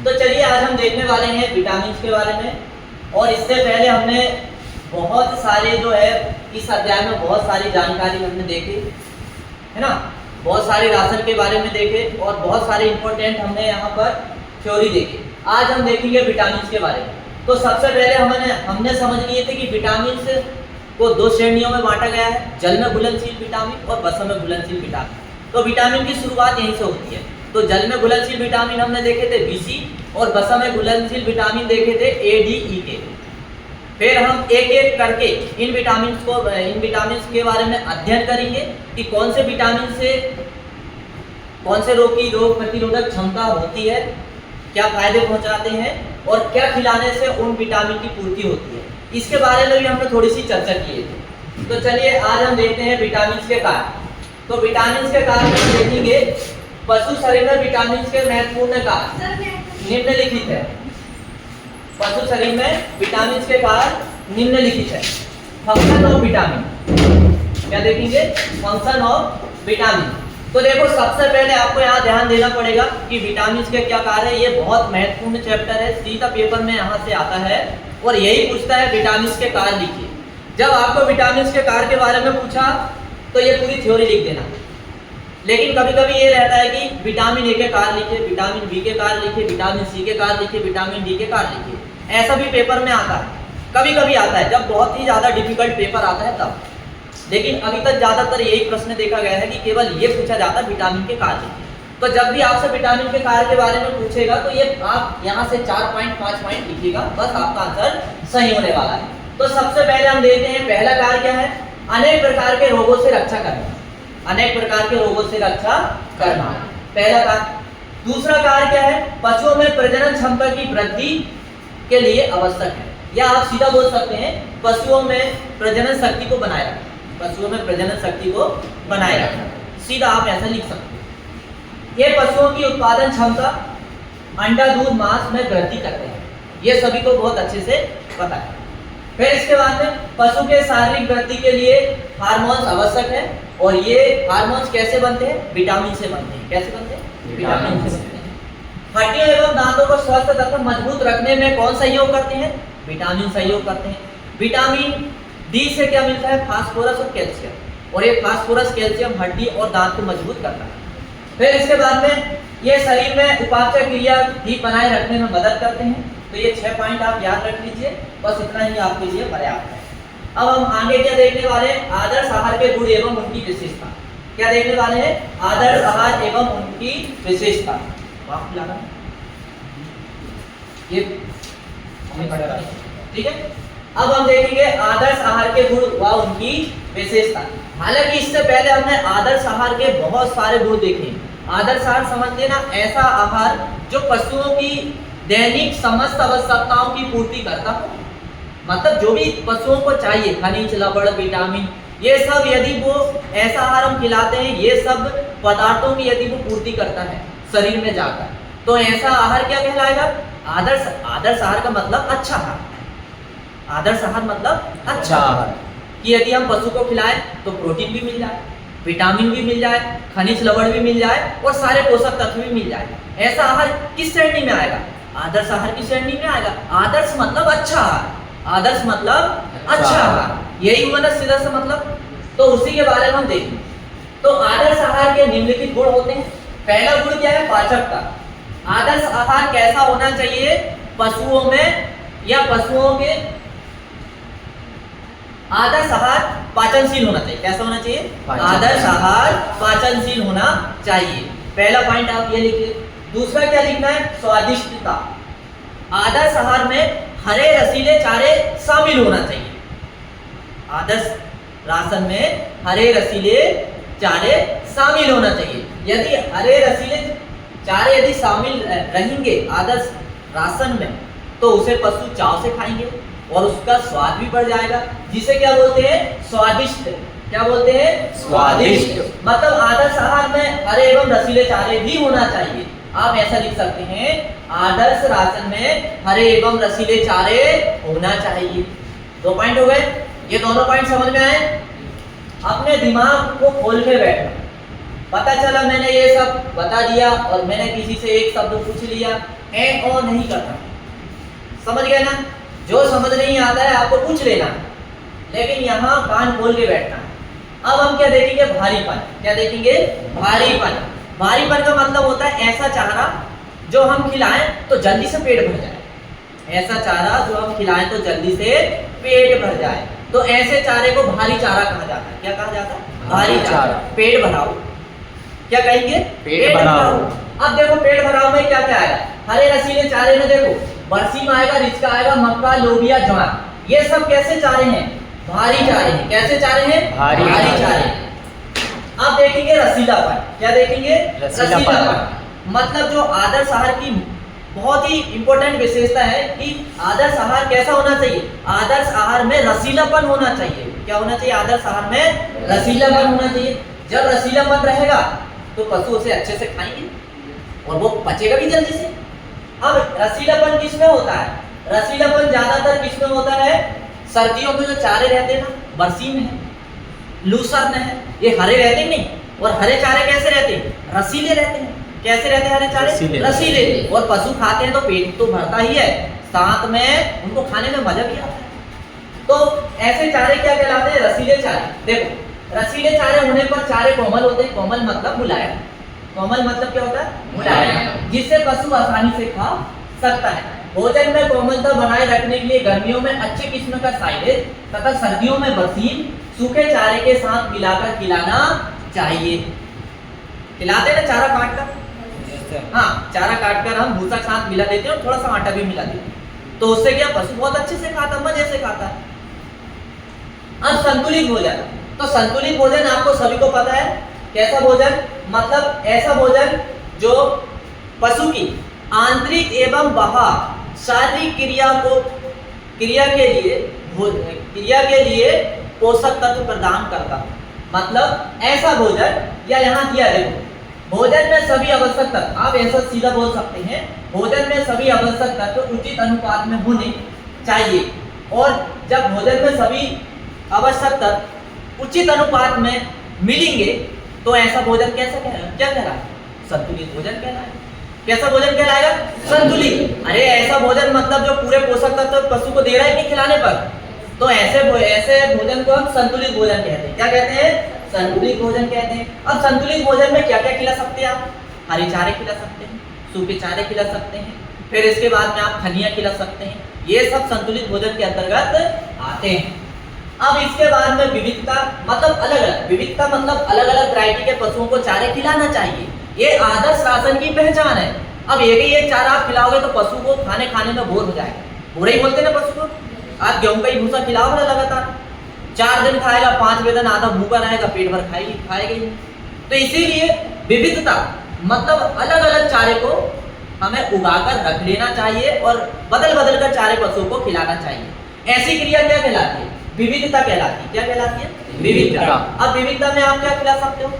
तो चलिए आज हम देखने वाले हैं विटामिन के बारे में। और इससे पहले हमने बहुत सारे जो है इस अध्याय में बहुत सारी जानकारी हमने देखी है ना, बहुत सारे राशन के बारे में देखे और बहुत सारे इंपॉर्टेंट हमने यहाँ पर थ्योरी देखी। आज हम देखेंगे विटामिन के बारे में। तो सबसे पहले हमने समझ लिए थे कि विटामिन को दो श्रेणियों में बांटा गया है, जल में घुलनशील विटामिन और वसा में घुलनशील विटामिन। तो विटामिन की शुरुआत यहीं से होती है। तो जल में घुलनशील विटामिन हमने देखे थे BC और वसा में घुलनशील विटामिन देखे थे ADE। फिर हम एक एक करके इन विटामिन के बारे में अध्ययन करेंगे कि कौन से विटामिन से कौन से रोग की रोग प्रतिरोधक क्षमता होती है, क्या फायदे पहुंचाते हैं और क्या खिलाने से उन विटामिन की पूर्ति होती है। इसके बारे में भी हमने थोड़ी सी चर्चा की थी। तो चलिए आज हम देखते हैं विटामिन के कार्य। तो विटामिन के कार्य में देखेंगे पशु शरीर में विटामिन के महत्वपूर्ण कार्य निम्नलिखित है। पशु शरीर में विटामिन के कार्य निम्नलिखित है। फंक्शन ऑफ विटामिन, क्या देखेंगे? Function of vitamin. तो देखो सबसे पहले आपको यहाँ ध्यान देना पड़ेगा कि विटामिन के क्या कार्य है। ये बहुत महत्वपूर्ण चैप्टर है, सीधा पेपर में यहाँ से आता है और यही पूछता है विटामिन के कार्य लिखिए। जब आपको विटामिन के कार्य के बारे में पूछा तो ये पूरी थ्योरी लिख देना। लेकिन कभी कभी ये रहता है कि विटामिन A के कार्य लिखिए, विटामिन B के कार्य लिखिए, विटामिन C के कार्य लिखिए, विटामिन D के कार्य लिखिए। ऐसा भी पेपर में आता है, कभी कभी आता है जब बहुत ही ज़्यादा डिफिकल्ट पेपर आता है तब। लेकिन अभी तक ज़्यादातर यही प्रश्न देखा गया है कि केवल ये पूछा जाता है विटामिन के कार्य लिखिए। तो जब भी आपसे विटामिन के कार्य के बारे में पूछेगा तो ये आप यहाँ से 4 पॉइंट 5 पॉइंट लिखिएगा, बस आपका आंसर सही होने वाला है। तो सबसे पहले हम देखते हैं पहला कार्य क्या है, अनेक प्रकार के रोगों से रक्षा करना। अनेक प्रकार के रोगों से रक्षा करना पहला कार्य। दूसरा कार्य क्या है, पशुओं में प्रजनन क्षमता की वृद्धि के लिए आवश्यक है, या आप सीधा बोल सकते हैं पशुओं में प्रजनन शक्ति को बनाए रखना। पशुओं में प्रजनन शक्ति को बनाए रखना, सीधा आप ऐसा लिख सकते हैं। ये पशुओं की उत्पादन क्षमता, अंडा दूध मांस में वृद्धि करते हैं, ये सभी को बहुत अच्छे से पता है। फिर इसके बाद में पशु के शारीरिक वृद्धि के लिए हार्मोन्स आवश्यक है और ये हार्मोन्स कैसे बनते हैं? विटामिन से बनते हैं। कैसे बनते हैं? विटामिन से बनते हैं। हड्डियों एवं दांतों को स्वस्थ तथा मजबूत रखने में कौन सहयोग करते हैं? विटामिन सहयोग करते हैं। विटामिन D से क्या मिलता है? फास्फोरस और कैल्शियम, और ये फास्फोरस कैल्शियम हड्डी और दांत को मजबूत करता है। फिर इसके बाद में ये शरीर में उपापचय क्रिया भी बनाए रखने में मदद करते हैं। तो ये 6 पॉइंट आप याद रख लीजिए, बस इतना ही आपके लिए पर्याप्त है। अब हम आगे क्या देखने वाले हैं? आदर्श आहार के गुण एवं उनकी विशेषता। क्या देखने वाले हैं? आदर्श आहार एवं उनकी विशेषता। ये ठीक है। अब हम देखेंगे आदर्श आहार के गुण व उनकी विशेषता। हालांकि इससे पहले हमने आदर्श आहार के बहुत सारे गुण देखे। आदर्श आहार समझ लेना, ऐसा आहार जो पशुओं की दैनिक समस्त आवश्यकताओं की पूर्ति करता हो। मतलब जो भी पशुओं को चाहिए, खनिज लवण विटामिन, ये सब यदि वो ऐसा आहार हम खिलाते हैं, ये सब पदार्थों की यदि वो पूर्ति करता है शरीर में जाकर, तो ऐसा आहार क्या कहलाएगा? आदर्श। आदर्श आहार का मतलब अच्छा आहार। आदर्श आहार मतलब अच्छा आहार कि यदि हम पशु को खिलाएं तो प्रोटीन भी मिल जाए, विटामिन भी मिल जाए, खनिज लवण भी मिल जाए और सारे पोषक तत्व भी मिल जाए। ऐसा आहार किस श्रेणी में आएगा? आदर्श आहार की श्रेणी में आएगा। आदर्श मतलब अच्छा आहार, आदर्श मतलब अच्छा आहार, यही हुआ ना सीधा सा मतलब। तो उसी के बारे में हम देखें। तो आदर्श आहार के निम्नलिखित गुण होते हैं। पहला गुण क्या है? पाचकता। आदर्श आहार कैसा होना चाहिए? पशुओं में या पशुओं के आदर्श आहार पाचनशील होना चाहिए। कैसा होना चाहिए? आदर्श आहार पाचनशील होना चाहिए। पहला पॉइंट आप ये लिखिए। दूसरा क्या लिखना है? स्वादिष्टता। आदर्श आहार में हरे रसीले चारे शामिल होना चाहिए। आदर्श राशन में हरे रसीले चारे शामिल होना चाहिए। यदि हरे रसीले चारे यदि शामिल रहेंगे आदर्श राशन में तो उसे पशु चाव से खाएंगे और उसका स्वाद भी बढ़ जाएगा, जिसे क्या बोलते हैं? स्वादिष्ट। क्या बोलते हैं? स्वादिष्ट। मतलब आदर्श आहार में हरे एवं रसीले चारे भी होना चाहिए। आप ऐसा लिख सकते हैं, आदर्श राशन में हरे एवं रसीले चारे होना चाहिए। 2 पॉइंट हो गए। ये दोनों पॉइंट समझ में आए? अपने दिमाग को खोल के बैठना। पता चला मैंने ये सब बता दिया और मैंने किसी से एक शब्द पूछ लिया, ए ओ नहीं करना, समझ गए ना? जो समझ नहीं आता है आपको पूछ लेना, लेकिन यहाँ कान खोल के बैठना है। अब हम क्या देखेंगे? भारीपन। क्या देखेंगे? भारीपन। भारीपन का मतलब होता है ऐसा चारा जो हम खिलाएं तो जल्दी से पेट भर जाए। ऐसा चारा जो हम खिलाएं तो जल्दी से पेट भर जाए, तो ऐसे चारे को भारी चारा कहा जाता है। क्या कहा जाता है? भारी चारा। पेट भराओ। क्या कहेंगे? पेट भराओ। अब देखो पेट भराओ में क्या क्या आएगा? हरे रसीले चारे में देखो बरसीम आएगा, रिचका आएगा, मक्का, लोबिया, ज्वार, ये सब कैसे चारे हैं? भारी चारे हैं। कैसे चारे हैं? भारी चारे। अब देखेंगे रसीलापन। क्या देखेंगे? रसीलापन। मतलब जो आदर्श आहार की बहुत ही इंपॉर्टेंट विशेषता है कि आदर्श आहार कैसा होना चाहिए? आदर्श आहार में रसीलापन होना चाहिए। क्या होना चाहिए? आदर्श आहार में रसीलापन होना चाहिए। जब रसीलापन रहेगा तो पशु उसे अच्छे से खाएंगे और वो पचेगा भी जल्दी से। अब रसीलापन किसमें होता है? रसीलापन ज्यादातर किसमें होता है? सर्दियों में जो चारे रहते हैं ना, बरसीम है, लूसर्न है, ये हरे रहते हैं नहीं। और हरे चारे कैसे रहते हैं? रसीले रहते हैं। कैसे रहते हैं हरे चारे? रसीले। और पशु खाते हैं तो पेट तो भरता ही है, साथ में उनको खाने में मजा भी आता है। तो ऐसे चारे क्या कहलाते हैं? रसीले चारे। देखो रसीले चारे होने पर चारे कोमल होते हैं। कोमल मतलब मुलायम। कोमल मतलब क्या होता है? मुलायम, जिससे पशु आसानी से खा सकता है। भोजन में कोमलता बनाए रखने के लिए गर्मियों में अच्छे किस्म का साइलेज तथा सर्दियों में बरसीम सूखे चारे के साथ मिलाकर खिलाना चाहिए। खिलाते हैं ना चारा काट कर? हाँ, चारा काट कर हम भूसा के साथ मिला देते हैं और थोड़ा सा आटा भी मिला देते हैं, तो उससे क्या पशु बहुत अच्छे से खाता, मजे से खाता है। अब संतुलित भोजन। तो संतुलित भोजन आपको सभी को पता है कैसा भोजन? मतलब ऐसा भोजन जो पशु की आंतरिक एवं बाह्य शारीरिक क्रिया के लिए पोषक तत्व प्रदान करता है। मतलब ऐसा भोजन, या यहाँ दिया देखो, भोजन में सभी आवश्यक तत्व, आप ऐसा सीधा बोल सकते हैं, भोजन में सभी आवश्यक तत्व उचित अनुपात में होने चाहिए। और जब भोजन में सभी आवश्यक तत्व उचित अनुपात में मिलेंगे तो ऐसा भोजन कैसा क्या कहलाएगा? संतुलित भोजन कहलाएगा। कैसा भोजन कहलाएगा? संतुलित। अरे ऐसा भोजन मतलब जो पूरे पोषक तत्व पशु को दे रहा है नहीं खिलाने पर, तो ऐसे भोजन को हम संतुलित भोजन कहते हैं। क्या कहते हैं? संतुलित भोजन कहते हैं। अब संतुलित भोजन में क्या क्या खिला सकते हैं आप? हरे चारे खिला सकते हैं, सूखे चारे खिला सकते हैं, फिर इसके बाद में आप खनियां खिला सकते हैं। ये सब संतुलित भोजन के अंतर्गत आते हैं। अब इसके बाद में विविधता, मतलब अलग अलग, विविधता मतलब अलग अलग वैरायटी के पशुओं को चारे खिलाना चाहिए। ये आदर्श राशन की पहचान है। अब एक ही एक चारा आप खिलाओगे तो पशु को खाने में बोर हो जाएगा। बोरे ही बोलते ना पशु को। आप गेहूं का ही भूसा खिलाओ ना लगातार, 4 दिन खाएगा, 5वें दिन आधा भूखा रहेगा, पेट भर खाएगा ही। तो इसीलिए विविधता मतलब अलग अलग चारे को हमें उगाकर रख लेना चाहिए और बदल बदल कर चारे पशुओं को खिलाना चाहिए। ऐसी क्रिया क्या कहलाती है? विविधता कहलाती है। क्या कहलाती है? विविधता। अब विविधता में आप क्या खिला सकते हो?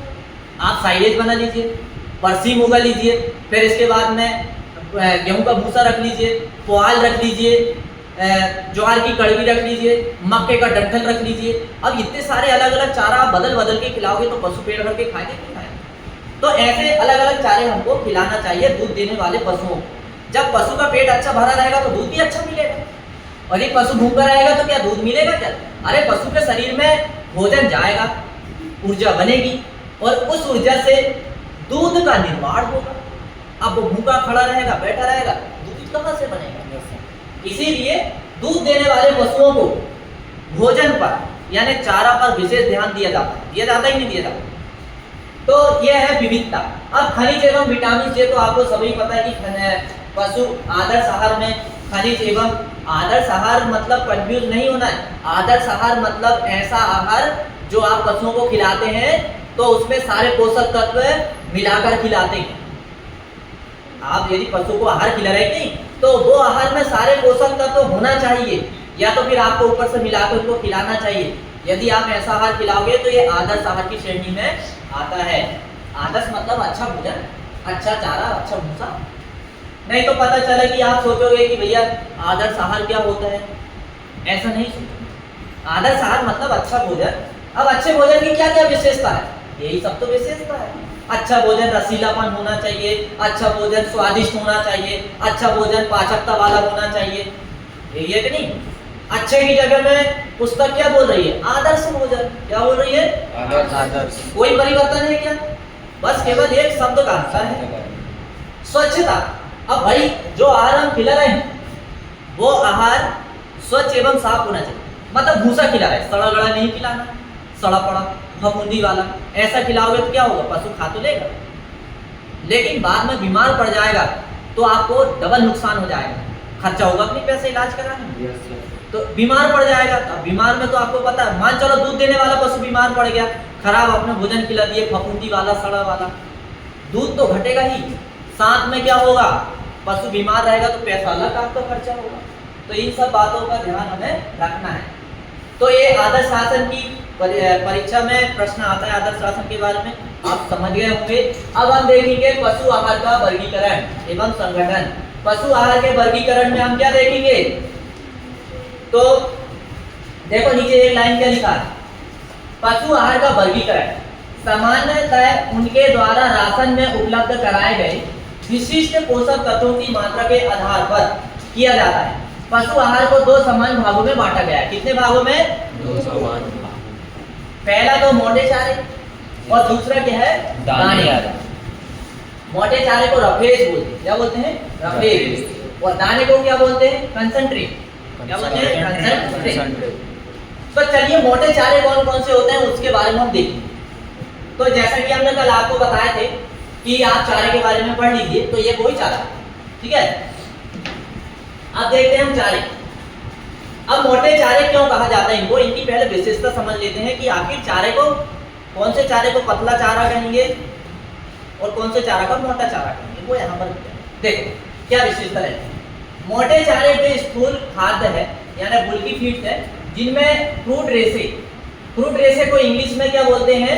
आप साइलेज बना लीजिए, बरसीम उगा लीजिए, फिर इसके बाद में गेहूं का भूसा रख लीजिए, पुआल रख लीजिए, ज्वार की कड़वी रख लीजिए, मक्के का डंठल रख लीजिए। अब इतने सारे अलग अलग चारा आप बदल बदल के खिलाओगे तो पशु पेट भर के खाएंगे नहीं खाएंगे? तो ऐसे अलग अलग चारे हमको खिलाना चाहिए दूध देने वाले पशुओं को। जब पशु का पेट अच्छा भरा रहेगा तो दूध भी अच्छा मिलेगा, और एक पशु भूखा रहेगा तो क्या दूध मिलेगा क्या? अरे पशु के शरीर में भोजन जाएगा, ऊर्जा बनेगी और उस ऊर्जा से दूध का निर्माण होगा। अब वो भूखा खड़ा रहेगा, बैठा रहेगा, दूध कहाँ से बनेगा? इसीलिए दूध देने वाले पशुओं को भोजन पर यानी चारा पर विशेष ध्यान दिया जाता है। दिया जाता ही नहीं दिया जाता। तो यह है विविधता। अब खनिज एवं विटामिन, ये तो आपको सभी पता है कि पशु आदर्श आहार में खनिज एवं, आदर्श आहार मतलब कंफ्यूज नहीं होना है। आदर्श आहार मतलब ऐसा आहार जो आप पशुओं को खिलाते हैं तो उसमें सारे पोषक तत्व मिलाकर खिलाते हैं। आप यदि पशु को आहार खिला रहे नहीं तो वो आहार में सारे पोषक तत्व होना चाहिए, या तो फिर आपको ऊपर से मिलाकर उनको खिलाना चाहिए। यदि आप ऐसा आहार खिलाओगे तो ये आदर्श आहार की श्रेणी में आता है। आदर्श मतलब अच्छा भोजन, अच्छा चारा, अच्छा भूसा। नहीं तो पता चले कि आप सोचोगे कि भैया आदर्श आहार क्या होता है, ऐसा नहीं सोचो। आदर्श आहार मतलब अच्छा भोजन। अब अच्छे भोजन की क्या क्या विशेषता है? यही सब तो विशेषता है। अच्छा भोजन रसीलापन होना चाहिए, अच्छा भोजन स्वादिष्ट होना चाहिए, अच्छा भोजन पाचकता वाला होना चाहिए, यही है कि नहीं? अच्छे की जगह में पुस्तक क्या बोल रही है? आदर्श भोजन। क्या बोल रही है? आदर्श। कोई परिवर्तन है क्या? बस केवल एक शब्द का अंतर है, स्वच्छता। अब भाई जो आहार हम खिला रहे हैं वो आहार स्वच्छ एवं साफ होना चाहिए। मतलब भूसा खिला रहे, सड़ा गला नहीं खिलाना, सड़ा पड़ा फफूंदी वाला ऐसा खिलाओगे तो क्या होगा? पशु खा तो लेगा, लेकिन बाद में बीमार पड़ जाएगा तो आपको डबल नुकसान हो जाएगा। खर्चा होगा अपनी पैसे इलाज कराने में, तो बीमार पड़ जाएगा। तो बीमार में तो आपको पता है, मान चलो दूध देने वाला पशु बीमार पड़ गया, खराब आपने भोजन खिला दिए, फफूंदी वाला सड़ा वाला, दूध तो घटेगा ही, साथ में क्या होगा? पशु बीमार रहेगा तो पैसा अलग आपका खर्चा होगा। तो इन सब बातों का ध्यान हमें रखना है। तो ये आदर्श शासन की परीक्षा में प्रश्न आता है, आदर्श शासन के बारे में आप समझ गए होंगे। अब हम देखेंगे पशु आहार का वर्गीकरण एवं संगठन। पशु आहार के वर्गीकरण में हम क्या देखेंगे? तो देखो नीचे एक लाइन क्या लिखा है? पशु आहार का वर्गीकरण सामान्यतः उनके द्वारा राशन में उपलब्ध कराए गए विशिष्ट पोषक तत्वों की मात्रा के आधार पर किया जाता है। पशु आहार को दो समान भागों में बांटा गया है। कितने भागों में? दो समान। पहला तो मोटे चारे और दूसरा क्या है? दाने। मोटे चारे को रफेज बोलते हैं। क्या बोलते हैं? रफेज। और दाने को क्या बोलते हैं? कंसंट्रेट। क्या बोलते हैं? कंसंट्रेट। तो चलिए मोटे चारे कौन कौन से होते हैं उसके बारे में हम देखेंगे। तो जैसा कि हमने कल आपको बताए थे कि आप चारे के बारे में पढ़ लीजिए, तो ये कोई चारा, ठीक है? अब देखते हैं हम चारे। अब मोटे चारे क्यों कहा जाता है इनको? इनकी पहले विशेषता समझ लेते हैं कि आखिर चारे को, कौन से चारे को पतला चारा कहेंगे और कौन से चारा को मोटा चारा कहेंगे, वो यहाँ पर देखो क्या विशेषता रहती है। मोटे चारे जो स्थूल खाद्य है यानी बुल्की फीड्स है, जिनमें फ्रूट रेसे को इंग्लिश में क्या बोलते हैं?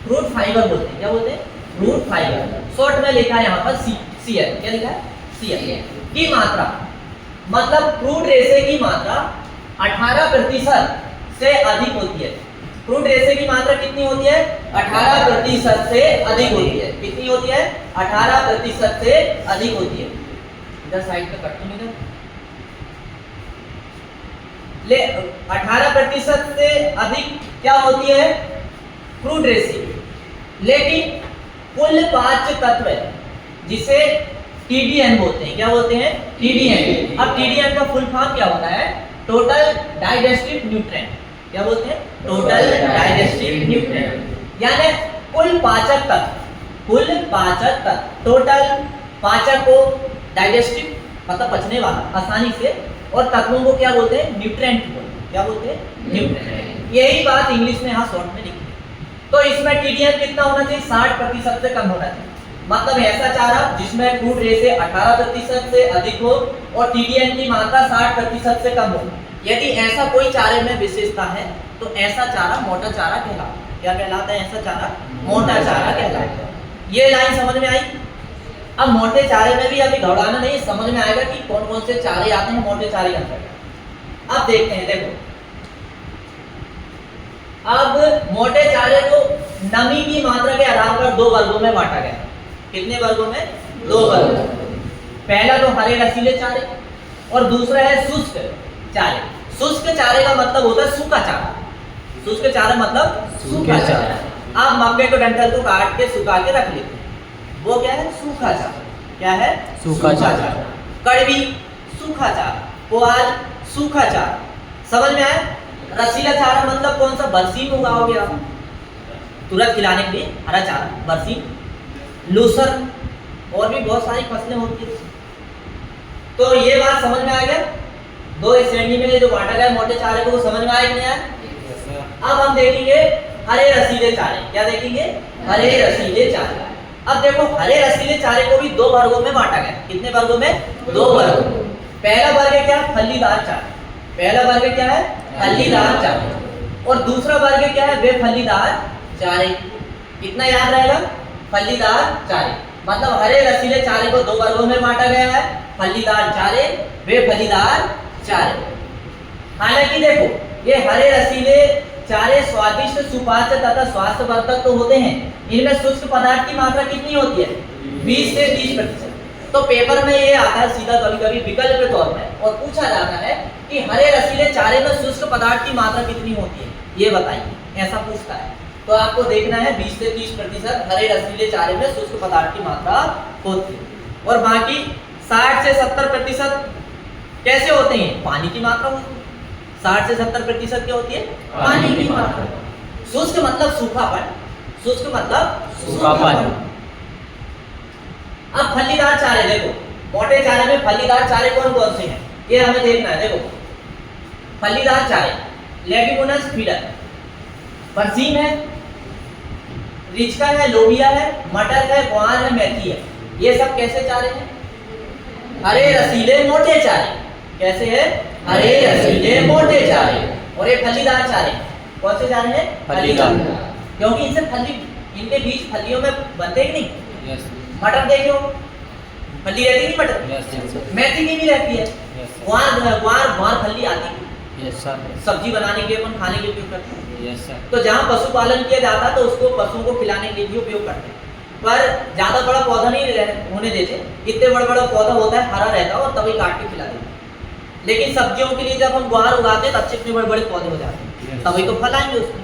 फ्रूट फाइबर बोलते हैं। क्या बोलते हैं? Fruit fibre. शॉर्ट में लिखा है यहाँ पर सीएफ। क्या लिखा है? सीएफ की मात्रा, मतलब फ्रूट रेसे की मात्रा 18% से अधिक होती है। फ्रूट रेसे की मात्रा कितनी होती है? 18% से अधिक होती है। कितनी होती है? 18% से अधिक होती है। इधर साइड पे कट तो नहीं कर ले। 18% से अधिक क्या होती है? फ्रूट रेसे। लेकिन कुल पाच्य तत्व जिसे TDN बोलते हैं। क्या बोलते हैं? TDN। अब TDN का फुल फॉर्म क्या होता है? Total digestive nutrient. क्या बोलते हैं? टोटल डाइजेस्टिव न्यूट्रिएंट, यानी कुल पाचक तत्व। कुल पाचक तत्व, टोटल पाचक को डाइजेस्टिव मतलब पचने वाला आसानी से, और तत्वों को क्या बोलते हैं? न्यूट्रिएंट बोलते हैं। क्या बोलते हैं? न्यूट्रिएंट। यही बात इंग्लिश में यहाँ शॉर्ट में लिखी है। तो इसमें TDN कितना होना चाहिए? 60% से कम होना चाहिए। मतलब ऐसा चारा जिसमें फ्रूट रेसे 18% से अधिक हो और TDN की मात्रा 60% से कम हो। यदि ऐसा कोई चारे में विशेषता है तो ऐसा चारा मोटा चारा कहलाता है। क्या कहलाता है? ऐसा चारा मोटा चारा कहलाता है। ये लाइन समझ में आई? अब मोटे चारे में भी अभी घबराना नहीं, समझ में आएगा कि कौन कौन से चारे आते हैं मोटे चारे के अंतर्गत। अब देखते हैं, देखो अब मोटे चारे को नमी की मात्रा के आधार पर दो वर्गों में बांटा गया। कितने वर्गों में? दो वर्गों। पहला तो हरे रसीले चारे और दूसरा है शुष्क चारे। शुष्क चारे का मतलब होता है सूखा चारा। शुष्क चारा मतलब सूखा चारा। आप मक्के को डंठल को काट के सुखा के रख लेते हैं, वो क्या है? सूखा चारा। क्या है? सूखा चारा। कड़वी सूखा चारा, पुआल सूखा चारा। समझ में आया? रसीला चारा मतलब कौन सा? बरसीम उगाओगे आप तुरंत खिलाने के लिए, हरा चारा बरसीम, लूसर और भी बहुत सारी फसलें होती है। तो ये बात समझ में आ गया? दो श्रेणी में जो बांटा गया मोटे चारे को, वो समझ में आया कि नहीं आया? अब हम देखेंगे हरे रसीले चारे। क्या देखेंगे? हरे रसीले चारे। अब देखो हरे रसीले चारे को भी दो वर्गों में बांटा गया। कितने वर्गों में? दो वर्गों। पहला वर्ग क्या है? फलीदार चारे। पहला वर्ग क्या है? फलीदार चारे। और दूसरा वर्ग क्या है? बेफलीदार चारे। कितना याद रहेगा? फलीदार चारे। मतलब हरे रसीले चारे को दो वर्गों में बांटा गया है, फलीदार चारे, बेफलीदार चारे। हालांकि देखो ये हरे रसीले चारे स्वादिष्ट, सुपाच्य तथा स्वास्थ्यवर्धक तो होते हैं, इनमें शुष्क पदार्थ की मात्रा कितनी होती है? 20 से 30%। तो पेपर में ये आता है सीधा कभी-कभी विकल्प के तौर में और पूछा जाता है कि हरे रसीले चारे में शुष्क पदार्थ की मात्रा कितनी होती है, ये बताइए, ऐसा पूछता है। तो आपको देखना है 20 से 30% हरे रसीले चारे में शुष्क पदार्थ की मात्रा होती है और बाकी 60 से 70% कैसे होते हैं? पानी की मात्रा होती है। 60 से 70% क्या होती है? पानी की मात्रा। शुष्क मतलब सूखापन, शुष्क मतलब सूखापन। अब फलीदार चारे देखो, मोटे चारे में फलीदार चारे कौन कौन से हैं ये हमें देखना है। देखो फलीदार चारे, लेग्यूमिनस फीडर, बरसीम है, रिचका है, लोबिया है, मटर है, ग्वार है, मेथी है, ये सब कैसे चारे हैं? हरे रसीले मोटे चारे। कैसे है? हरे रसीले मोटे चारे। और ये फलीदार चारे, कौन से चारे हैं? फलीदार। क्योंकि इनसे फली, इनके बीज फलियों में बनते कि नहीं? यस मटर देखो, फली रहती नहीं मटर, यस मेथी की भी रहती है, यस ग्वार फली आती है, यस सर सब्जी बनाने के लिए, अपन खाने के लिए उपयोग करते हैं। Yes sir. तो जहाँ पशुपालन किया जाता है तो उसको पशुओं को खिलाने के लिए भी उपयोग करते हैं, पर ज्यादा बड़ा पौधा नहीं होने देते, इतने बड़ा बड़ा पौधा होता है, हरा रहता है और तभी काट के खिला देते हैं। लेकिन सब्जियों के लिए जब हम ग्वार उगाते हैं तब से इतने बड़े बड़े पौधे हो जाते हैं, तभी तो फल आएंगे उसमें।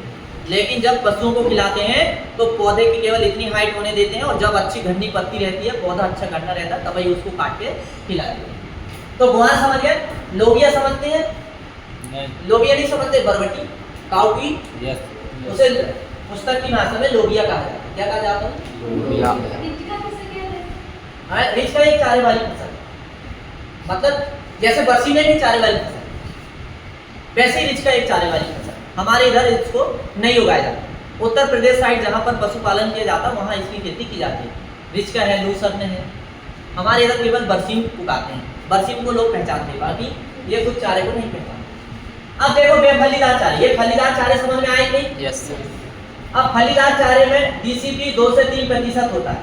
लेकिन जब पशुओं को खिलाते हैं तो पौधे की केवल इतनी हाइट होने देते हैं और जब अच्छी घनी पत्ती रहती है, पौधा अच्छा घना रहता है, तभी उसको काट के खिला देते हैं। तो ग्वार समझ गए, लोबिया समझते हैं? लोबिया नहीं समझते? बरबटी, काउपी, यस उसे पुस्तक की भाषा में लोबिया कहा जाता है। क्या कहा जाता है? रिच का एक चारे वाली फसल, मतलब जैसे बरसी में नहीं चारे वाली फसल, वैसे ही रिच का एक चारे वाली फसल। हमारे इधर इसको नहीं उगाया जाता। उत्तर प्रदेश साइड जहाँ पर पशुपालन किया जाता है वहाँ इसकी खेती की जाती है। रिच का है, लूसर्न है। हमारे इधर केवल बरसीम उगाते हैं, बरसीम को लोग पहचानते हैं, बाकी ये कुछ चारे को नहीं पहचानते। अब देखो बेफलीदार चारे, ये फलीदार चारे समझ में आए नहीं? Yes sir. अब फलीदार चारे में डीसीपी 2 से 3% होता है।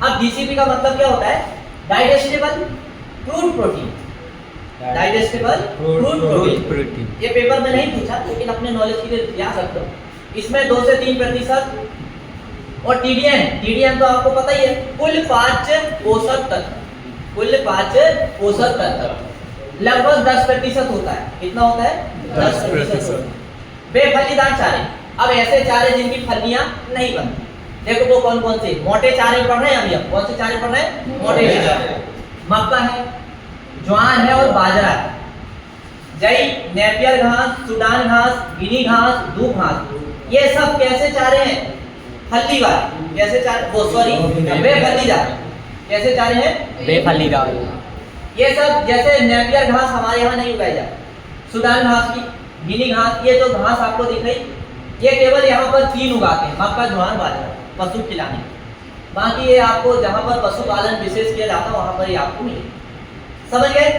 अब डीसीपी का मतलब क्या होता है? Digestible fruit protein, digestible fruit protein. ये पेपर में नहीं पूछा लेकिन अपने नॉलेज के लिए याद रख लो। इसमें 2 से 3% और टीडीएन तो आपको पता ही है, कुल पाच्य पोषक तत्व, कुल पाच्य पोषक तत्व लगभग 10% होता है। कितना होता है? 10%। बेफलीदार चारे, अब ऐसे चारे जिनकी फलियां नहीं बनती, देखो वो कौन कौन से? मोटे चारे पढ़ रहे हैं अभी हम। कौन से चारे पढ़ रहे हैं? मोटे चारे। मक्का है, ज्वार है और बाजरा है, जई, नेपियर घास, सूडान घास, गिनी घास, दूब घास, ये सब कैसे चारे हैं? फली वाले। कैसे चारे? वो सॉरी बेफलीदार। कैसे चारे हैं? बेफलीदार। ये सब जैसे नेपियर घास हमारे यहाँ नहीं उगाई जाती, सूडान घास की, गिनी घास, ये जो घास आपको दिख रही, ये केवल यहाँ पर 3 उगाते हैं, मक्का, ज्वार, बाजरा, पशु खिलाने। बाकी ये आपको जहाँ पर पशुपालन विशेष किया जाता है वहाँ पर ही आपको मिलेगा। समझ गए?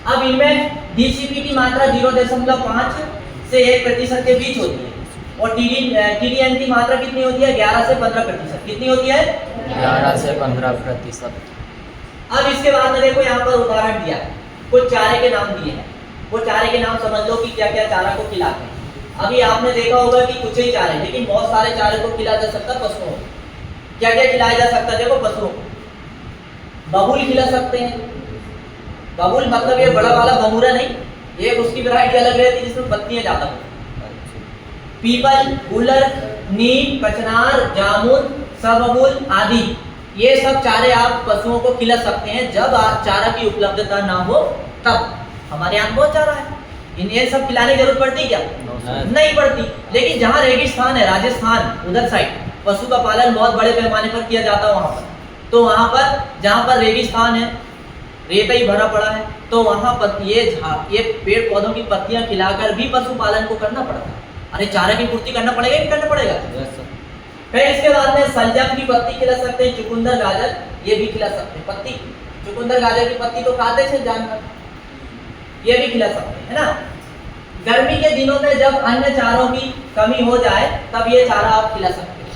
अब इनमें डीसीपी की मात्रा 0.5 से 1% के बीच होती है और टीडीएन की मात्रा कितनी होती है? 11 से 15%। कितनी होती है? 11 से 15%। अब इसके बाद में देखो यहाँ पर उदाहरण दिया है, कुछ चारे के नाम दिए हैं, वो चारे के नाम समझ लो कि क्या क्या चारा को खिलाते हैं। अभी आपने देखा होगा कि कुछ ही चारे, लेकिन बहुत सारे चारे को खिलाया जा सकता है पशुओं को। क्या क्या खिलाया जा सकता है? देखो पशुओं को बबूल खिला सकते हैं। बबूल मतलब ये बड़ा वाला बमूरा नहीं, ये उसकी वैरायटी अलग रहती है जिसमें पत्तियां ज्यादा होती। पीपल, गुलर, नीम, कचनार, जामुन, सबबूल आदि, ये सब चारे आप पशुओं को खिला सकते हैं जब चारा की उपलब्धता ना हो तब। हमारे यहाँ बहुत चारा है, इन्हें सब खिलाने की जरूरत पड़ती क्या? नहीं पड़ती। लेकिन जहाँ रेगिस्तान है, राजस्थान उधर साइड पशु का पालन बहुत बड़े पैमाने पर किया जाता है वहाँ पर, तो वहाँ पर जहाँ पर रेगिस्तान है, रेता ही भरा पड़ा है, तो वहाँ पर ये पेड़ पौधों की पत्तियां खिलाकर भी पशुपालन को करना पड़ता है। अरे चारे की पूर्ति करना पड़ेगा कि करना पड़ेगा? फिर इसके बाद में सलजम की पत्ती खिला सकते हैं, चुकंदर, गाजर, ये भी खिला सकते हैं। पत्ती, चुकंदर, गाजर की पत्ती तो खाते हैं जानवर, ये भी खिला सकते हैं, है ना। गर्मी के दिनों में जब अन्य चारों की कमी हो जाए तब ये चारा आप खिला सकते हैं,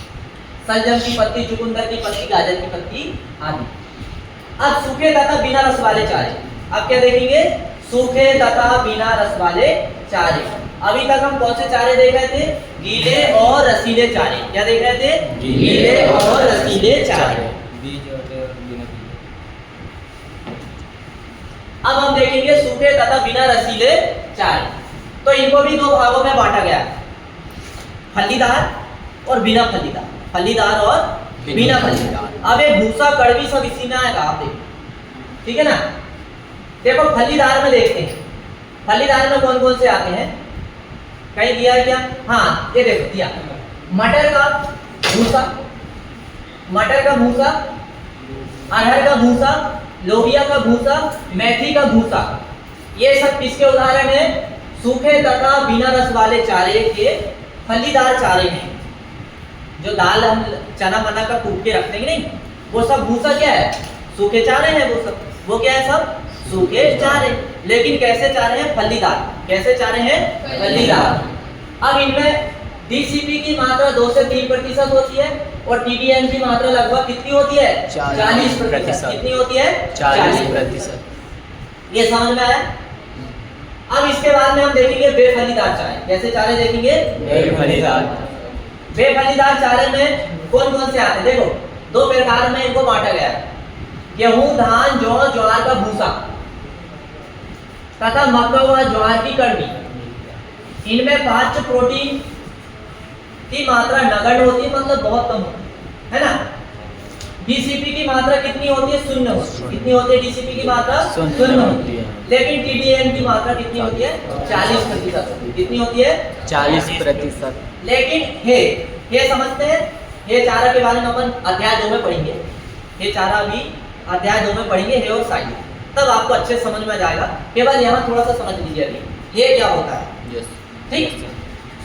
सलजम की पत्ती, चुकंदर की पत्ती, गाजर की पत्ती आदि। अब सूखे तथा बिना रस वाले चारे, अब क्या देखेंगे? सूखे तथा बिना रस वाले चारे। अभी तक हम कौन से चारे देख रहे थे? गीले और रसीले चारे। क्या देख रहे थे? गीले और रसीले चारे। बीज होते हैं और बिना बीज। अब हम देखेंगे सूखे तथा बिना रसीले चारे। तो इनको भी दो भागों में बांटा गया, फलीदार और बिना फलीदार। फलीदार और बिना फलीदार। अब ये भूसा कड़वी सब इसी में आएगा, आप देखो, ठीक है ना। देखो फलीदार में देखते हैं, फलीदार में कौन कौन से आते हैं, कहीं दिया है क्या? हाँ ये देखो दिया, मटर का भूसा, मटर का भूसा, अरहर का भूसा, लोबिया का भूसा, मेथी का भूसा। ये सब किसके उदाहरण हैं? सूखे तथा बिना रस वाले चारे के फलीदार चारे हैं। जो दाल हम चना मना का कूट के रखते हैं नहीं, वो सब भूसा क्या है? सूखे चारे हैं वो सब। वो क्या है? सब सूखे चारे। लेकिन कैसे चारे हैं? फलीदार। कैसे चारे हैं? फलीदार। अब इनमें डीसीपी की मात्रा 2 से 3% होती है और टीडीएम की मात्रा लगभग कितनी होती है? 40%। कितनी होती है? 40%। ये समझ में आया? अब इसके बाद में हम देखेंगे बेफलीदार चारे। कैसे चारे देखेंगे? बेफलीदार। बेफलीदार चारे में कौन कौन से आते हैं? देखो 2 प्रकार में इनको बांटा गया है, गेहूं, धान, जौ, ज्वार का भूसा तथा मक्का व ज्वार की कड़वी। इनमें पाच्य प्रोटीन की मात्रा नगण्य होती है, मतलब बहुत कम होती है ना। डीसीपी की मात्रा कितनी होती है? 0 होती है। कितनी होती है डीसीपी की मात्रा? 0 होती है। लेकिन टीडीएम की मात्रा कितनी होती है? 40% होती है। कितनी होती है? 40%। लेकिन हे समझते हैं, हे चारा के बारे में अपन अध्याय 2 में पढ़ेंगे। हे चारा भी अध्याय 2 में पढ़ेंगे, हे और साइड, तब आपको अच्छे समझ में आ जाएगा। केवल यहाँ थोड़ा सा समझ लीजिए अभी ये क्या होता है। ठीक,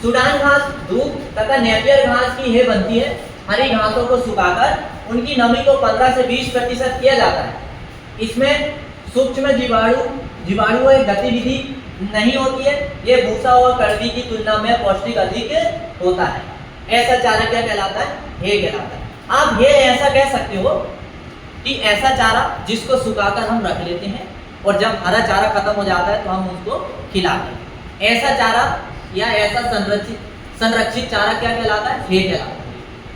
सूडान घास, दूब तथा नेपियर घास की हे बनती है। हरी घासों को सुखाकर उनकी नमी को 15 से 20% किया जाता है। इसमें सूक्ष्म जीवाणु गतिविधि नहीं होती है। ये भूसा और कड़वी की तुलना में पौष्टिक अधिक होता है। ऐसा चारा क्या कहलाता है? हे कहलाता है। आप ये ऐसा कह सकते हो कि ऐसा चारा जिसको सुखाकर हम रख लेते हैं और जब हरा चारा खत्म हो जाता है तो हम उसको खिलाते हैं। ऐसा चारा या ऐसा संरक्षित चारा क्या कहलाता है? हे कहलाता है।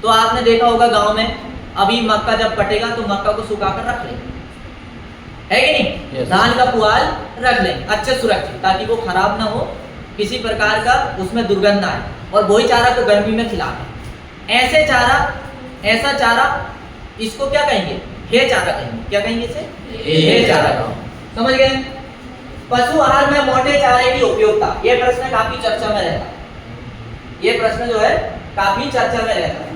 तो आपने देखा होगा गांव में अभी मक्का जब कटेगा तो मक्का को सुखाकर रख लेंगे, है कि नहीं? धान का पुआल रख लेंगे अच्छे सुरक्षित, ताकि वो खराब ना हो, किसी प्रकार का उसमें दुर्गंध ना आए, और वही चारा को गर्मी में खिलाते हैं। ऐसा चारा इसको क्या कहेंगे? हे चारा कहेंगे। क्या कहेंगे इसे? हे चारा। समझ गए? पशु आहार में मोटे चारे की उपयोगिता, ये प्रश्न काफी चर्चा में रहता है। ये प्रश्न जो है काफी चर्चा में रहता है।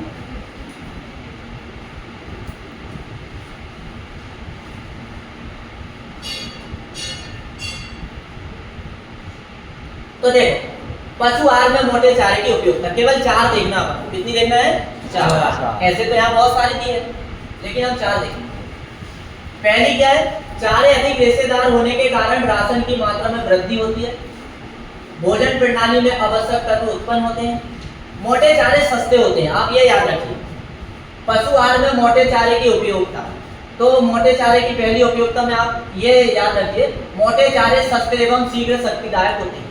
तो देखो पशु आहार में मोटे चारे की उपयोगिता, केवल 4 देखना आपको। कितनी देखना है? 4। ऐसे तो यहाँ बहुत सारी दी है, लेकिन हम 4 देखेंगे। पहली क्या है? चारे अधिक रेशेदार होने के कारण राशन की मात्रा में वृद्धि होती है। भोजन प्रणाली में आवश्यक तत्व उत्पन्न होते हैं। मोटे चारे सस्ते होते हैं, आप ये याद रखिए। पशु आहार में मोटे चारे की उपयोगिता, तो मोटे चारे की पहली उपयोगिता में आप ये याद रखिए, मोटे चारे सस्ते एवं शीघ्र शक्तिदायक होते हैं।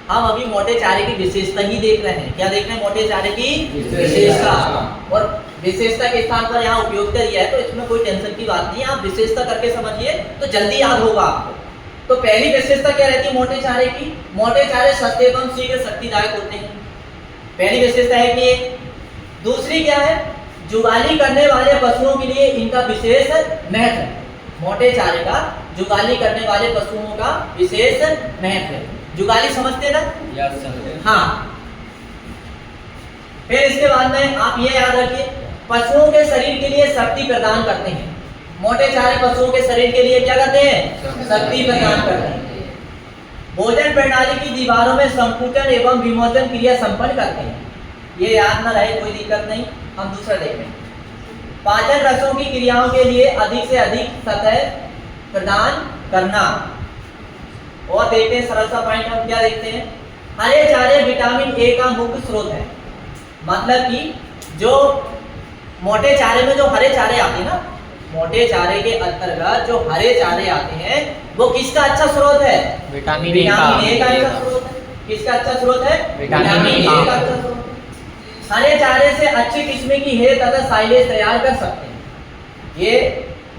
हम अभी मोटे चारे की विशेषता ही देख रहे हैं। क्या देख रहे हैं? मोटे चारे की विशेषता। और विशेषता के स्थान पर यहाँ उपयोगिता दिया है, तो इसमें कोई टेंशन की बात नहीं है। आप विशेषता करके समझिए तो जल्दी याद होगा आपको। तो पहली विशेषता क्या रहती है मोटे चारे की? मोटे चारे सस्ते एवं शीघ्र शक्तिदायक होते हैं, पहली विशेषता है कि। दूसरी क्या है? जुगाली करने वाले पशुओं के लिए इनका विशेष महत्व है। मोटे चारे का जुगाली करने वाले पशुओं का विशेष महत्व है। जुगाली समझते ना? हाँ। फिर इसके बाद में आप ये याद रखिए, पशुओं के शरीर के लिए शक्ति प्रदान करते हैं। मोटे चारे पशुओं के शरीर के लिए क्या करते हैं? शक्ति प्रदान करते हैं। भोजन प्रणाली की दीवारों में संकुचन एवं विमोचन क्रिया संपन्न करते हैं। ये याद ना रहे कोई दिक्कत नहीं, हम दूसरा देख रहे हैं। पाचन रसों की क्रियाओं के लिए अधिक से अधिक सतह प्रदान करना। और देखते हैं सरल सा पॉइंट, हम क्या देखते हैं? हरे चारे विटामिन ए का मुख्य स्रोत है। मतलब कि जो मोटे चारे में जो हरे चारे आते हैं ना, मोटे चारे के अंतर्गत जो हरे चारे आते हैं वो किसका अच्छा स्रोत है? विटामिन ए का अच्छा स्रोत है। किसका अच्छा स्रोत है? विटामिन ए ए। का अच्छा स्रोत है। हरे चारे से अच्छी किस्म की हे तथा साइलेज तैयार कर सकते हैं।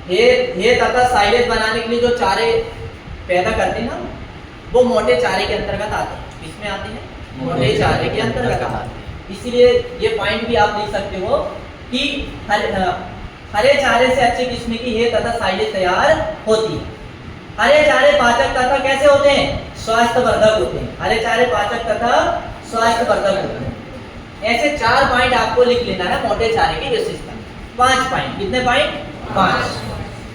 हे तथा साइलेज बनाने के लिए जो चारे पैदा करते हैं ना, वो मोटे चारे के अंतर्गत आते हैं। किसमें आते हैं? मोटे चारे के अंतर्गत आते हैं। इसीलिए ये पॉइंट भी आप लिख सकते हो कि हरे चारे से अच्छी किस्म की हे तथा साइलेज तैयार होती है। हरे चारे पाचक तथा कैसे होते हैं? स्वास्थ्यवर्धक होते हैं। हरे चारे पाचक तथा स्वास्थ्यवर्धक होते हैं। ऐसे 4 पॉइंट आपको लिख लेना है मोटे चारे की विशेषता। 5 पॉइंट। कितने पॉइंट? 5।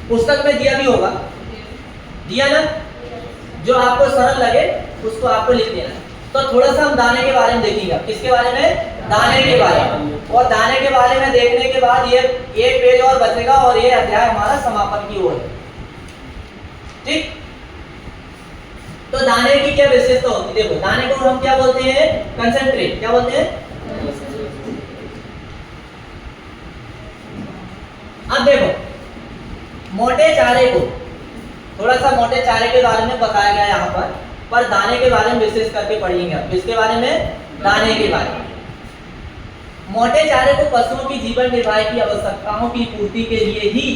पुस्तक में दिया भी होगा, दिया ना? जो आपको सरल लगे उसको आपको लिख देना है। तो थोड़ा सा हम दाने के बारे में देखेंगे। किसके बारे में? दाने के बारे में। और दाने के बारे में देखने के बाद ये एक पेज और बचेगा और ये अध्याय हमारा समापन की ओर है। ठीक? तो दाने की क्या विशेषता होती है? देखो, दाने को हम क्या बोलते हैं? कंसंट्रेट। क्या बोलते हैं? अब देखो, मोटे चारे को थोड़ा सा मोटे चारे के बारे में बताया गया यहाँ पर दाने के बारे में विशेष करके पढ़ेंगे। अब किसके बारे में? दाने के बारे में। मोटे चारे को पशुओं की जीवन निर्वाह की आवश्यकताओं की पूर्ति के लिए ही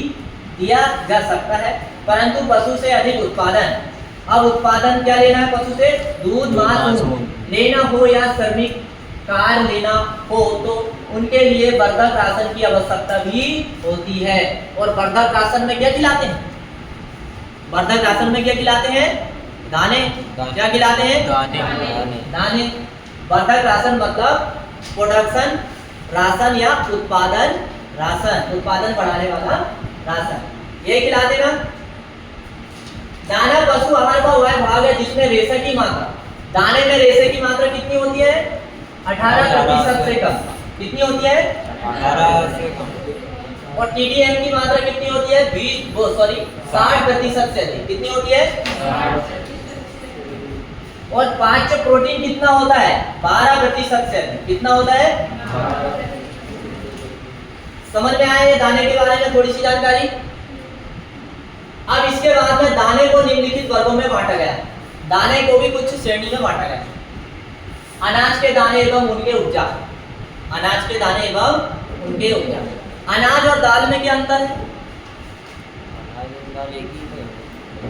दिया जा सकता है, परंतु पशु से अधिक उत्पादन, अब उत्पादन क्या लेना है पशु से? दूध, मांस लेना हो या श्रमिक कार्य लेना हो तो उनके लिए वर्धक राशन की आवश्यकता भी होती है। और वर्धक राशन में क्या खिलाते हैं? वर्धक राशन में क्या खिलाते हैं? दाने। क्या खिलाते हैं? दाने। वर्धक राशन मतलब प्रोडक्शन राशन या उत्पादन राशन, उत्पादन बढ़ाने वाला राशन, ये खिलाते ना। दाना पशु आहार का वह भाग है जिसमें रेशे की मात्रा, दाने में रेशे की मात्रा कितनी होती है? 18% से कम। कितनी होती है? 18 से कम। और TDM की मात्रा कितनी होती है? 60% से अधिक। कितनी होती है? और पाच्य प्रोटीन कितना होता है? 12% से अधिक। कितना होता है? समझ में आया ये दाने के बारे में थोड़ी सी जानकारी? अब इसके बाद में दाने को निम्नलिखित वर्गों में बांटा गया। दाने को भी कुछ श्रेणी में बांटा गया। अनाज के दाने एवं उनके उपजा। अनाज के दाने एवं उनके उपजा। अनाज और दाल में क्या अंतर है?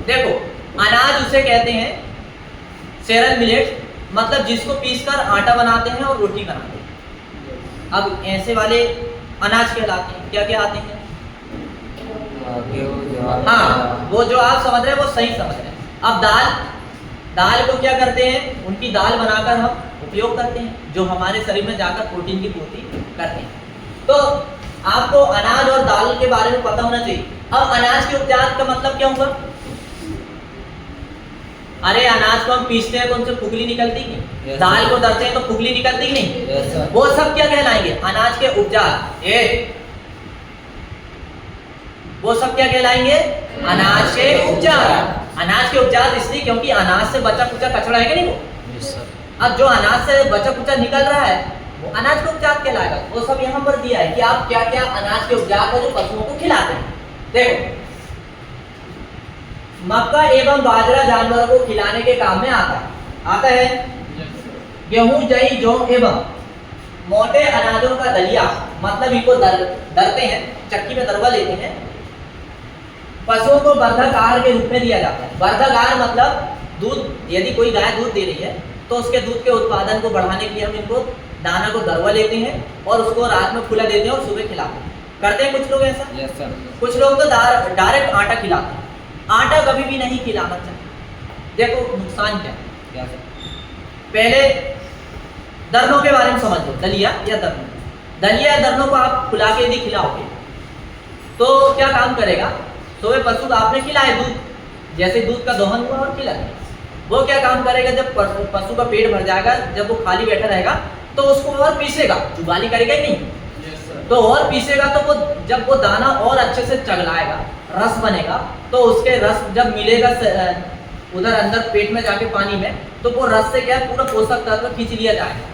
देखो, अनाज उसे कहते हैं सेरल मिलेट, मतलब जिसको पीसकर आटा बनाते हैं और रोटी बनाते हैं। अब ऐसे वाले अनाज कहलाते हैं। क्या क्या आते हैं? हाँ, वो जो आप समझ रहे हैं वो सही समझ रहे हैं। अब दाल को क्या करते हैं? उनकी दाल बनाकर हम उपयोग करते हैं, जो हमारे शरीर में जाकर प्रोटीन की पूर्ति करते हैं। तो आपको अनाज और दाल के बारे में पता होना चाहिए। अब अनाज के उपजात का मतलब क्या होगा? अरे अनाज को हम पीसते हैं तो उनसे फुगली निकलती नहीं, दाल को दरते हैं तो फुगली निकलती नहीं। वो सब क्या कहलाएंगे? अनाज के उपजात। वो सब क्या कहलाएंगे? अनाज के उपजात। अनाज के उपजात इसलिए क्योंकि अनाज से बचा कुचा कचरा है कि नहीं वो? अब जो अनाज से बचा कुचा निकल रहा है वो अनाज के उपजात कहलाएगा। वो सब यहाँ पर दिया है कि आप क्या क्या अनाज के उपजात को जो पशुओं को खिलाते हैं। देखो, मक्का एवं बाजरा जानवरों को खिलाने के काम में आता है। गेहूं, जई, जौ एवं मोटे अनाजों का दलिया, मतलब इनको दरते हैं, चक्की में दरवा लेते हैं। पशुओं को वर्धक आहार के रूप में दिया जाता है। वर्धक आहार मतलब दूध, यदि कोई गाय दूध दे रही है तो उसके दूध के उत्पादन को बढ़ाने के लिए हम इनको दाना को दरवा लेते हैं और उसको रात में खुला देते हैं और सुबह खिलाते हैं। करते हैं कुछ लोग ऐसा? Yes sir. कुछ लोग तो डायरेक्ट आटा खिलाते हैं। आटा कभी भी नहीं खिलाना चाहिए। देखो नुकसान क्या है। पहले दरनों के बारे में समझ लो। दलिया या दरनों को आप खुला के यदि खिलाओगे तो क्या काम करेगा? सुबह पशु को आपने खिलाया दूध, जैसे दूध का दोहन हुआ और खिला, वो क्या काम करेगा? जब पशु का पेट भर जाएगा, जब वो खाली बैठा रहेगा तो उसको और पीसेगा, जुबानी करेगा ही नहीं। तो और पीसेगा तो वो जब वो दाना और अच्छे से चगलाएगा, रस बनेगा, तो उसके रस जब मिलेगा उधर अंदर पेट में जाके पानी में, तो वो रस से क्या पूरा पोषक तत्व खींच लिया जाएगा,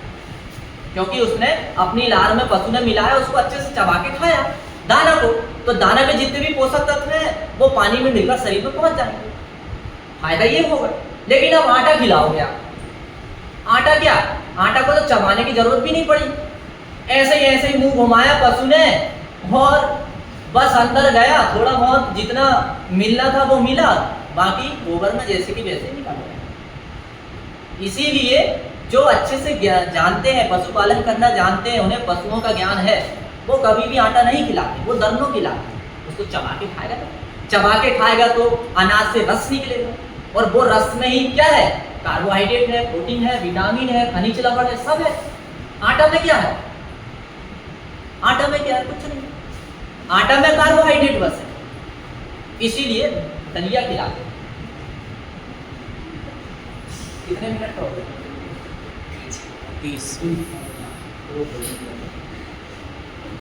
क्योंकि उसने अपनी लार में पशु ने मिलाया, उसको अच्छे से चबा के खाया दाना को। तो दाना में जितने भी पोषक तत्व हैं वो पानी में मिलकर शरीर में पहुंच जाएंगे, फायदा ये होगा। लेकिन अब आटा खिलाओगे आप, आटा क्या, आटा को तो चबाने की जरूरत भी नहीं पड़ी, ऐसे ही मुंह घुमाया पशु ने और बस अंदर गया, थोड़ा बहुत जितना मिलना था वो मिला, बाकी गोबर में जैसे कि वैसे निकल गया। इसीलिए जो अच्छे से जानते हैं, पशुपालन करना जानते हैं, उन्हें पशुओं का ज्ञान है, वो कभी भी आटा नहीं खिलाते, वो दरनों खिलाते। उसको चबा के खाएगा, चबा के खाएगा तो अनाज से रस निकलेगा, और वो रस में ही क्या है, कार्बोहाइड्रेट है, प्रोटीन है, विटामिन है, खनिज लवण है, सब है। आटा में क्या है, आटा में क्या है, कुछ नहीं, आटा में कार्बोहाइड्रेट बस है। इसीलिए दलिया खिलाते। कितने मिनट हो गए? 30।